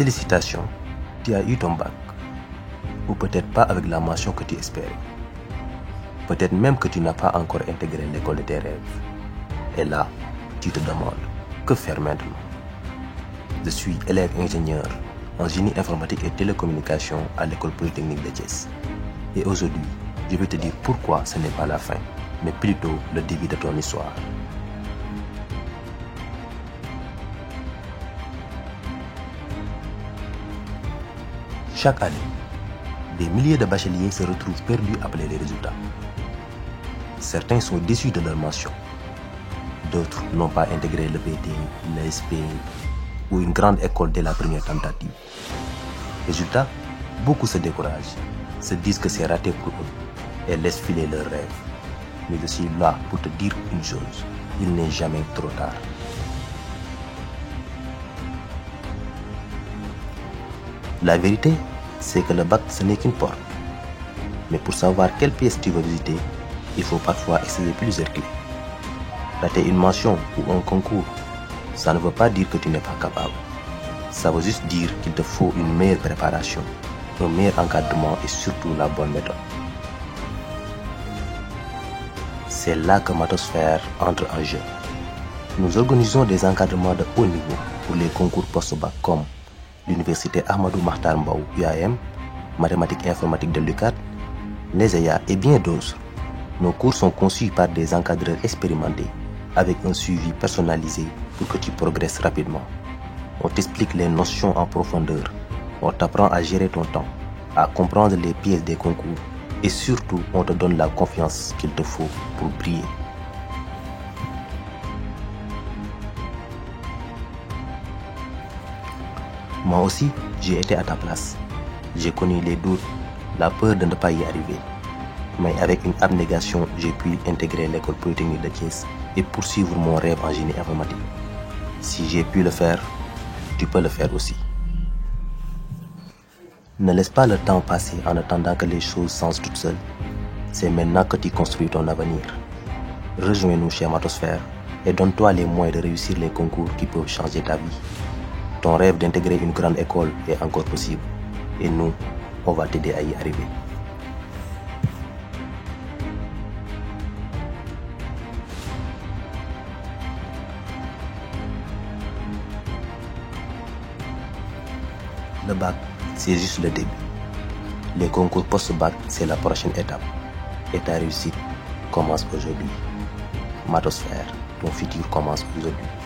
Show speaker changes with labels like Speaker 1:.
Speaker 1: Félicitations, tu as eu ton bac. Ou peut-être pas avec la mention que tu espérais. Peut-être même que tu n'as pas encore intégré l'école de tes rêves. Et là, tu te demandes, que faire maintenant? Je suis élève ingénieur en génie informatique et télécommunication à l'école polytechnique de Thiès. Et aujourd'hui, je vais te dire pourquoi ce n'est pas la fin, mais plutôt le début de ton histoire. Chaque année, des milliers de bacheliers se retrouvent perdus après les résultats. Certains sont déçus de leur mention. D'autres n'ont pas intégré le PT, l'ESP ou une grande école dès la première tentative. Résultat, beaucoup se découragent, se disent que c'est raté pour eux et laissent filer leurs rêves. Mais je suis là pour te dire une chose, il n'est jamais trop tard. La vérité, c'est que le bac, ce n'est qu'une porte. Mais pour savoir quelle pièce tu veux visiter, il faut parfois essayer plusieurs clés. Rater une mention ou un concours, ça ne veut pas dire que tu n'es pas capable. Ça veut juste dire qu'il te faut une meilleure préparation, un meilleur encadrement et surtout la bonne méthode. C'est là que Matosphère entre en jeu. Nous organisons des encadrements de haut niveau pour les concours post-bac comme l'université Ahmadou Mahtar Mbow UAM, mathématiques et informatique de l'UCAD, l'ESEA et bien d'autres. Nos cours sont conçus par des encadreurs expérimentés avec un suivi personnalisé pour que tu progresses rapidement. On t'explique les notions en profondeur, on t'apprend à gérer ton temps, à comprendre les pièces des concours et surtout on te donne la confiance qu'il te faut pour briller. Moi aussi, j'ai été à ta place. J'ai connu les doutes, la peur de ne pas y arriver. Mais avec une abnégation, j'ai pu intégrer l'école polytechnique de Thiès et poursuivre mon rêve en génie informatique. Si j'ai pu le faire, tu peux le faire aussi. Ne laisse pas le temps passer en attendant que les choses changent toutes seules. C'est maintenant que tu construis ton avenir. Rejoins-nous chez Matosphère et donne-toi les moyens de réussir les concours qui peuvent changer ta vie. Ton rêve d'intégrer une grande école est encore possible. Et nous, on va t'aider à y arriver. Le bac, c'est juste le début. Les concours post-bac, c'est la prochaine étape. Et ta réussite commence aujourd'hui. Matosphère, ton futur commence aujourd'hui.